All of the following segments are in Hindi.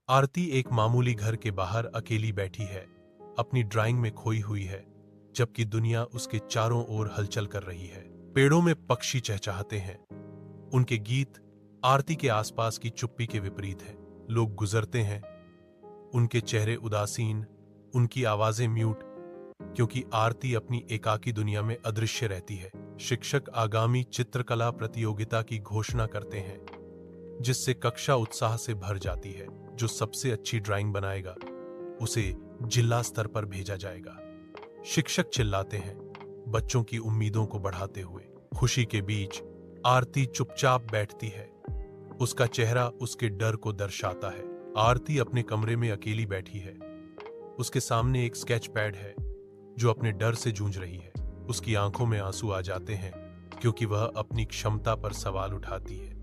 आरती एक मामूली घर के बाहर अकेली बैठी है, अपनी ड्राइंग में खोई हुई है, जबकि दुनिया उसके चारों ओर हलचल कर रही है। पेड़ों में पक्षी चहचहाते हैं, उनके गीत आरती के आसपास की चुप्पी के विपरीत हैं। लोग गुजरते हैं, उनके चेहरे उदासीन, उनकी आवाजें म्यूट, क्योंकि आरती अपनी एकाकी दुनिया में अदृश्य रहती है। शिक्षक आगामी चित्रकला प्रतियोगिता की घोषणा करते हैं, जिससे कक्षा उत्साह से भर जाती है। जो सबसे अच्छी ड्राइंग बनाएगा उसे जिला स्तर पर भेजा जाएगा। शिक्षक चिल्लाते हैं, बच्चों की उम्मीदों को बढ़ाते हुए। खुशी के बीच आरती चुपचाप बैठती है, उसका चेहरा उसके डर को दर्शाता है। आरती अपने कमरे में अकेली बैठी है, उसके सामने एक स्केच पैड है जो अपने डर से जूझ रही है। उसकी आंखों में आंसू आ जाते हैं, क्योंकि वह अपनी क्षमता पर सवाल उठाती है।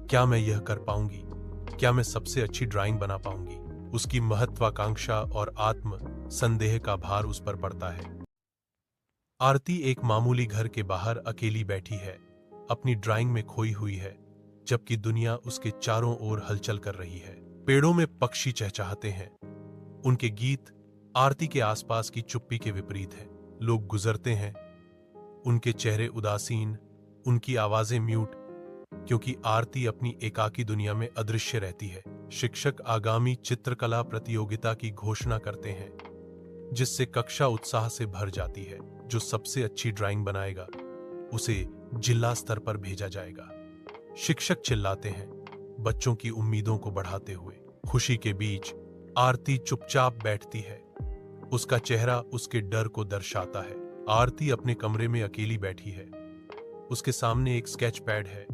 क्या मैं यह कर पाऊंगी? क्या मैं सबसे अच्छी ड्राइंग बना पाऊंगी? उसकी महत्वाकांक्षा और आत्म संदेह का भार उस पर पड़ता है। आरती एक मामूली घर के बाहर अकेली बैठी है, अपनी ड्राइंग में खोई हुई है, जबकि दुनिया उसके चारों ओर हलचल कर रही है। पेड़ों में पक्षी चहचहाते हैं, उनके गीत आरती के आसपास की चुप्पी के विपरीत हैं। लोग गुजरते हैं, उनके चेहरे उदासीन, उनकी आवाजें म्यूट, क्योंकि आरती अपनी एकाकी दुनिया में अदृश्य रहती है। शिक्षक आगामी चित्रकला प्रतियोगिता की घोषणा करते हैं, जिससे कक्षा उत्साह से भर जाती है। जो सबसे अच्छी ड्राइंग बनाएगा उसे जिला स्तर पर भेजा जाएगा। शिक्षक चिल्लाते हैं, बच्चों की उम्मीदों को बढ़ाते हुए। खुशी के बीच आरती चुपचाप बैठती है, उसका चेहरा उसके डर को दर्शाता है। आरती अपने कमरे में अकेली बैठी है, उसके सामने एक स्केच पैड है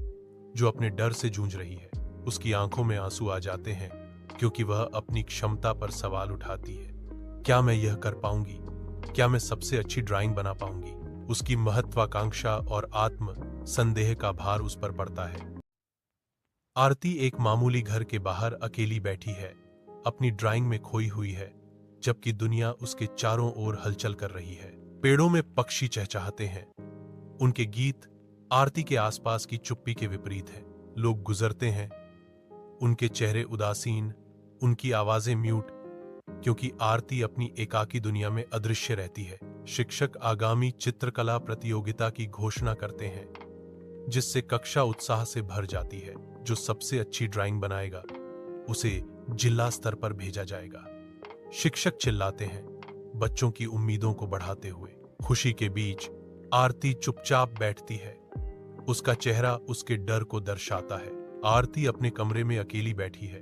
जो अपने डर से जूझ रही है। उसकी आंखों में आंसू आ जाते हैं, क्योंकि वह अपनी क्षमता पर सवाल उठाती है। क्या मैं यह कर पाऊंगी? क्या मैं सबसे अच्छी ड्राइंग बना पाऊंगी? उसकी महत्वाकांक्षा और आत्म संदेह का भार उस पर पड़ता है। आरती एक मामूली घर के बाहर अकेली बैठी है, अपनी ड्राइंग में खोई हुई है, जबकि दुनिया उसके चारों ओर हलचल कर रही है। पेड़ों में पक्षी चहचहाते हैं, उनके गीत आरती के आसपास की चुप्पी के विपरीत हैं। लोग गुजरते हैं, उनके चेहरे उदासीन, उनकी आवाजें म्यूट, क्योंकि आरती अपनी एकाकी दुनिया में अदृश्य रहती है। शिक्षक आगामी चित्रकला प्रतियोगिता की घोषणा करते हैं, जिससे कक्षा उत्साह से भर जाती है। जो सबसे अच्छी ड्राइंग बनाएगा उसे जिला स्तर पर भेजा जाएगा। शिक्षक चिल्लाते हैं, बच्चों की उम्मीदों को बढ़ाते हुए। खुशी के बीच आरती चुपचाप बैठती है, उसका चेहरा उसके डर को दर्शाता है। आरती अपने कमरे में अकेली बैठी है,